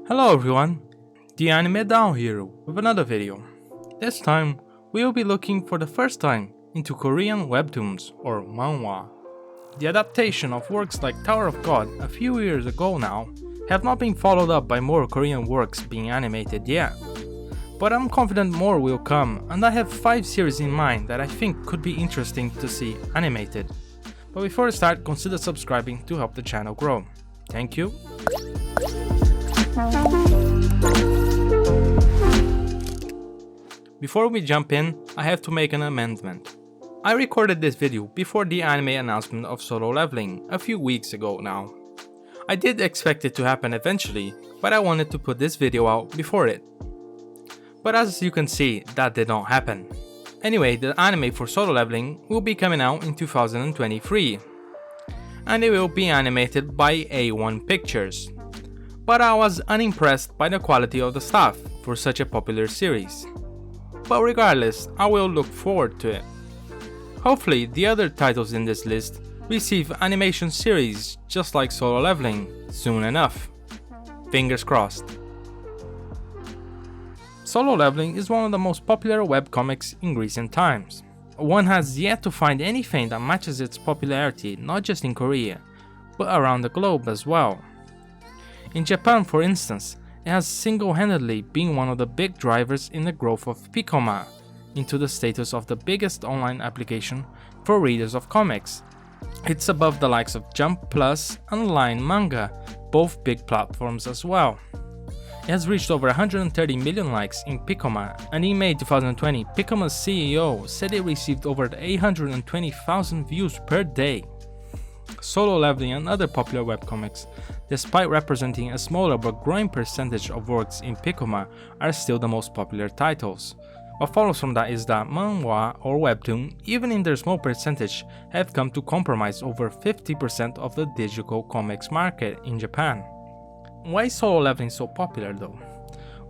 Hello everyone, the Anime Dao here with another video. This time, we will be looking for the first time into Korean Webtoons or manhwa. The adaptation of works like Tower of God a few years ago now have not been followed up by more Korean works being animated yet. But I'm confident more will come, and I have 5 series in mind that I think could be interesting to see animated. But before we start, consider subscribing to help the channel grow. Thank you. Before we jump in, I have to make an amendment. I recorded this video before the anime announcement of Solo Leveling a few weeks ago now. I did expect it to happen eventually, but I wanted to put this video out before it. But as you can see, that did not happen. Anyway, the anime for Solo Leveling will be coming out in 2023. And it will be animated by A1 Pictures. But I was unimpressed by the quality of the staff for such a popular series. But regardless, I will look forward to it. Hopefully the other titles in this list receive animation series just like Solo Leveling soon enough. Fingers crossed. Solo Leveling is one of the most popular webcomics in recent times. One has yet to find anything that matches its popularity not just in Korea, but around the globe as well. In Japan, for instance, it has single-handedly been one of the big drivers in the growth of Piccoma into the status of the biggest online application for readers of comics. It's above the likes of Jump Plus and Line Manga, both big platforms as well. It has reached over 130 million likes in Piccoma, and in May 2020, Piccoma's CEO said it received over 820,000 views per day. Solo Leveling and other popular webcomics, despite representing a smaller but growing percentage of works in Piccoma, are still the most popular titles. What follows from that is that manhwa or webtoon, even in their small percentage, have come to comprise over 50% of the digital comics market in Japan. Why is Solo Leveling so popular though?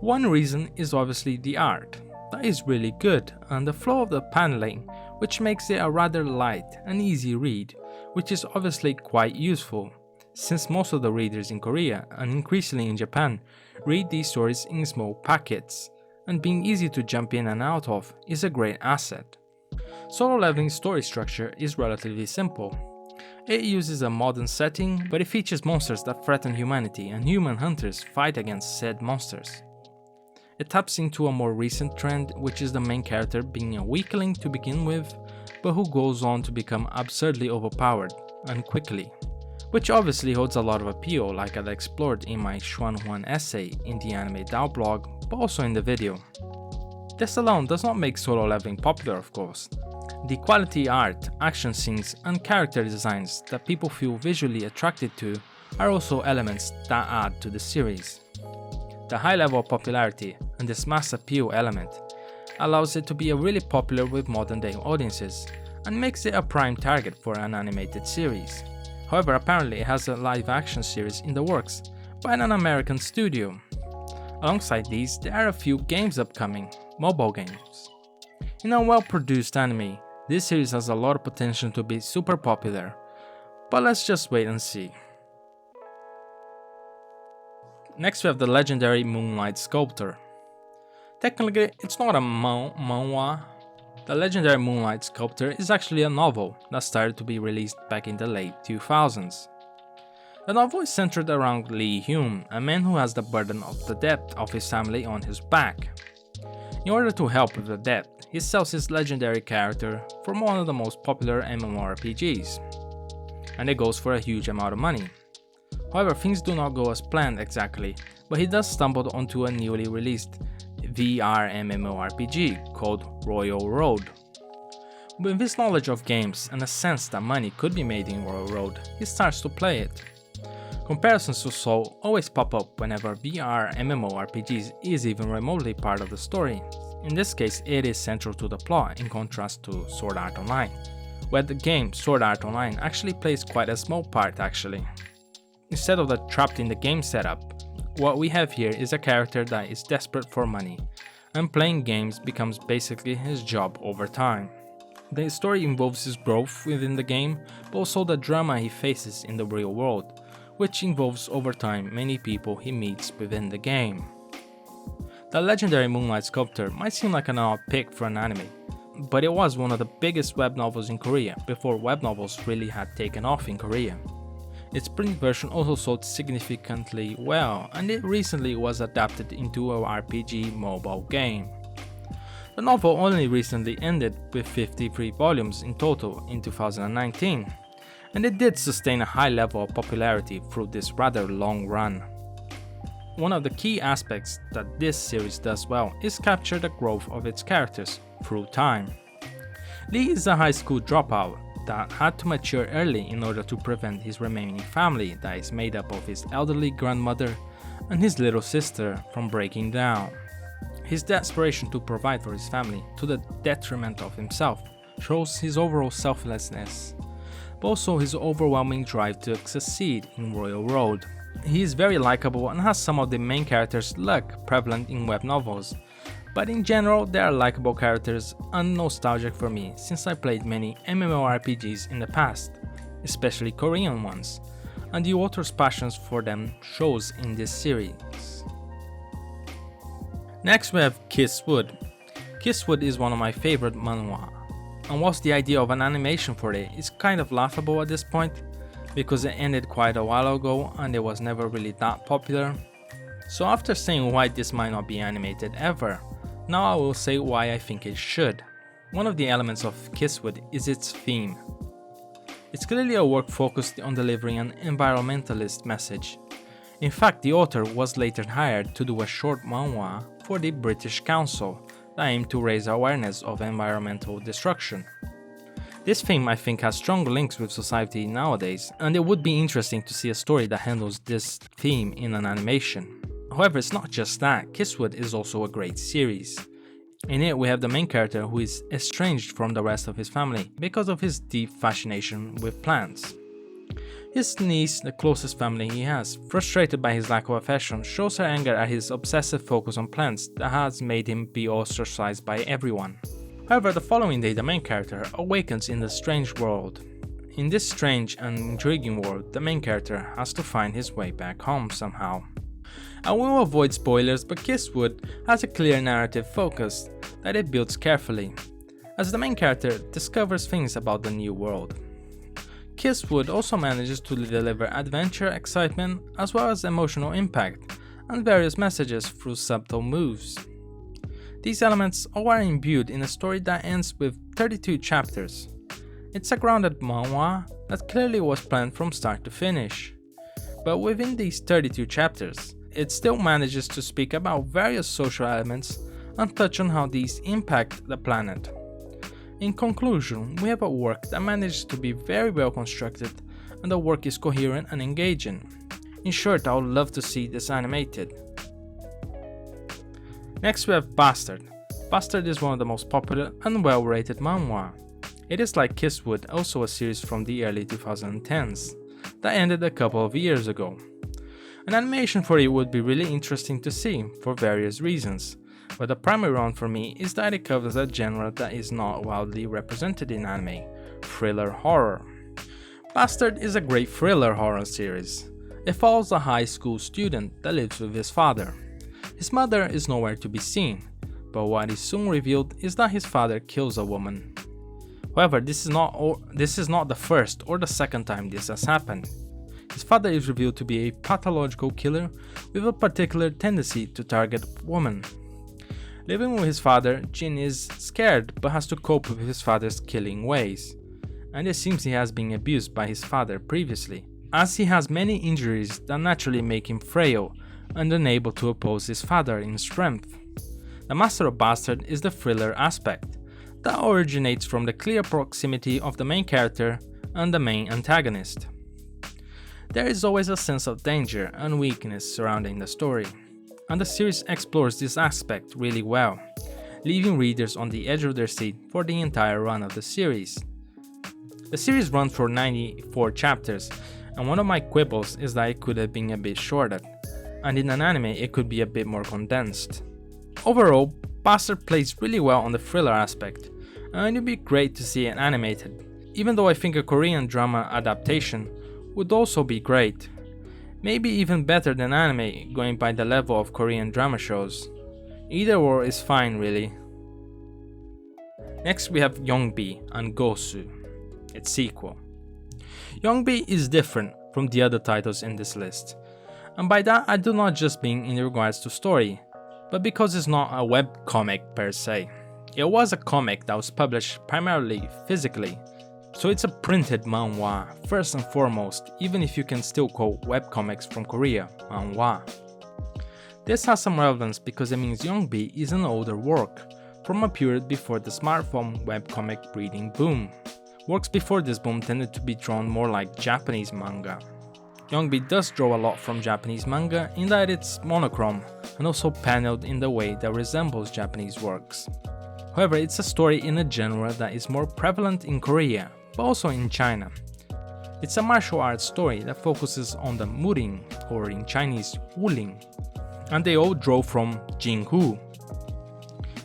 One reason is obviously the art. That is really good, and the flow of the paneling, which makes it a rather light and easy read, which is obviously quite useful, since most of the readers in Korea, and increasingly in Japan, read these stories in small packets, and being easy to jump in and out of is a great asset. Solo Leveling's story structure is relatively simple. It uses a modern setting, but it features monsters that threaten humanity and human hunters fight against said monsters. It taps into a more recent trend, which is the main character being a weakling to begin with, but who goes on to become absurdly overpowered, and quickly. Which obviously holds a lot of appeal, like I explored in my Xuanhuan essay in the Anime Dao blog, but also in the video. This alone does not make Solo Leveling popular, of course. The quality art, action scenes, and character designs that people feel visually attracted to are also elements that add to the series. The high level of popularity and this mass appeal element allows it to be really popular with modern day audiences and makes it a prime target for an animated series. However, apparently it has a live action series in the works by an American studio. Alongside these, there are a few games upcoming, mobile games. In a well-produced anime, this series has a lot of potential to be super popular, but let's just wait and see. Next we have the legendary Moonlight Sculptor. Technically, it's not a manhwa. The legendary Moonlight Sculptor is actually a novel that started to be released back in the late 2000s. The novel is centered around Lee Hyun, a man who has the burden of the debt of his family on his back. In order to help with the debt, he sells his legendary character from one of the most popular MMORPGs, and it goes for a huge amount of money. However, things do not go as planned exactly, but he does stumble onto a newly released VR MMORPG called Royal Road. With his knowledge of games and a sense that money could be made in Royal Road, he starts to play it. Comparisons to Soul always pop up whenever VR MMORPGs is even remotely part of the story. In this case, it is central to the plot in contrast to Sword Art Online, where the game Sword Art Online actually plays quite a small part actually. Instead of the trapped in the game setup, what we have here is a character that is desperate for money, and playing games becomes basically his job over time. The story involves his growth within the game, but also the drama he faces in the real world, which involves over time many people he meets within the game. The legendary Moonlight Sculptor might seem like an odd pick for an anime, but it was one of the biggest web novels in Korea before web novels really had taken off in Korea. Its print version also sold significantly well, and it recently was adapted into a RPG mobile game. The novel only recently ended with 53 volumes in total in 2019, and it did sustain a high level of popularity through this rather long run. One of the key aspects that this series does well is capture the growth of its characters through time. Lee is a high school dropout that had to mature early in order to prevent his remaining family that is made up of his elderly grandmother and his little sister from breaking down. His desperation to provide for his family to the detriment of himself shows his overall selflessness, but also his overwhelming drive to succeed in Royal Road. He is very likable and has some of the main characters' luck prevalent in web novels, but in general they are likable characters and nostalgic for me since I played many MMORPGs in the past, especially Korean ones, and the author's passions for them shows in this series. Next we have Kisswood. Kisswood is one of my favorite manhwa, and whilst the idea of an animation for it is kind of laughable at this point, because it ended quite a while ago and it was never really that popular. So after saying why this might not be animated ever, now I will say why I think it should. One of the elements of Kisswood is its theme. It's clearly a work focused on delivering an environmentalist message. In fact, the author was later hired to do a short manhwa for the British Council that aimed to raise awareness of environmental destruction. This theme I think has strong links with society nowadays, and it would be interesting to see a story that handles this theme in an animation. However, it's not just that, Kisswood is also a great series. In it we have the main character who is estranged from the rest of his family because of his deep fascination with plants. His niece, the closest family he has, frustrated by his lack of affection, shows her anger at his obsessive focus on plants that has made him be ostracized by everyone. However, the following day the main character awakens in the strange world. In this strange and intriguing world, the main character has to find his way back home somehow. I will avoid spoilers, but Kisswood has a clear narrative focus that it builds carefully, as the main character discovers things about the new world. Kisswood also manages to deliver adventure, excitement, as well as emotional impact, and various messages through subtle moves. These elements all are imbued in a story that ends with 32 chapters. It's a grounded manhwa that clearly was planned from start to finish. But within these 32 chapters, it still manages to speak about various social elements and touch on how these impact the planet. In conclusion, we have a work that manages to be very well constructed, and the work is coherent and engaging. In short, I would love to see this animated. Next we have Bastard. Bastard is one of the most popular and well-rated manhwa. It is like Kisswood, also a series from the early 2010s, that ended a couple of years ago. An animation for it would be really interesting to see, for various reasons, but the primary one for me is that it covers a genre that is not widely represented in anime, thriller horror. Bastard is a great thriller horror series. It follows a high school student that lives with his father. His mother is nowhere to be seen, but what is soon revealed is that his father kills a woman. However, this is not the first or the second time this has happened. His father is revealed to be a pathological killer with a particular tendency to target women. Living with his father, Jin is scared but has to cope with his father's killing ways, and it seems he has been abused by his father previously, as he has many injuries that naturally make him frail and unable to oppose his father in strength. The Master of Bastard is the thriller aspect, that originates from the clear proximity of the main character and the main antagonist. There is always a sense of danger and weakness surrounding the story, and the series explores this aspect really well, leaving readers on the edge of their seat for the entire run of the series. The series runs for 94 chapters, and one of my quibbles is that it could have been a bit shorter, and in an anime it could be a bit more condensed. Overall, Bastard plays really well on the thriller aspect, and it'd be great to see it animated, even though I think a Korean drama adaptation would also be great. Maybe even better than anime, going by the level of Korean drama shows. Either or is fine really. Next we have Yongbi and Gosu, its sequel. Yongbi is different from the other titles in this list, and by that I do not just mean in regards to story, but because it's not a webcomic per se. It was a comic that was published primarily physically, so it's a printed manhwa first and foremost, even if you can still call webcomics from Korea manhwa. This has some relevance because it means Yongbi is an older work, from a period before the smartphone webcomic breeding boom. Works before this boom tended to be drawn more like Japanese manga. Yongbi does draw a lot from Japanese manga in that it's monochrome and also paneled in the way that resembles Japanese works. However, it's a story in a genre that is more prevalent in Korea, but also in China. It's a martial arts story that focuses on the muring, or in Chinese, wuling, and they all draw from Jinghu.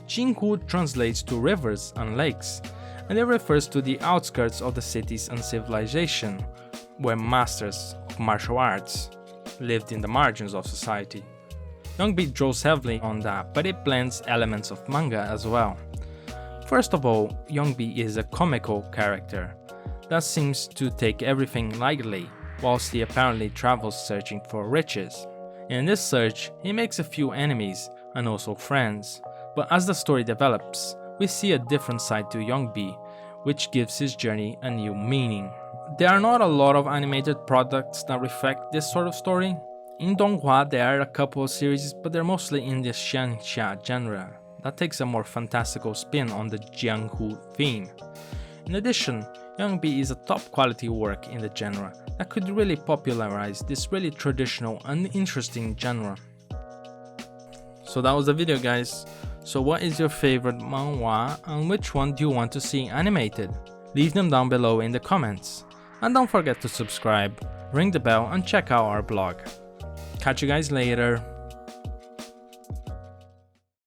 Jinghu translates to rivers and lakes, and it refers to the outskirts of the cities and civilization, where masters of martial arts lived in the margins of society. Yongbi draws heavily on that, but it blends elements of manga as well. First of all, Yongbi is a comical character that seems to take everything lightly, whilst he apparently travels searching for riches. In this search, he makes a few enemies and also friends, but as the story develops, we see a different side to Yongbi, which gives his journey a new meaning. There are not a lot of animated products that reflect this sort of story. In Donghua there are a couple of series, but they're mostly in the xianxia genre, that takes a more fantastical spin on the Jianghu theme. In addition, Yongbi is a top quality work in the genre that could really popularize this really traditional and interesting genre. So that was the video, guys. So what is your favorite manhwa and which one do you want to see animated? Leave them down below in the comments. And don't forget to subscribe, ring the bell and check out our blog. Catch you guys later.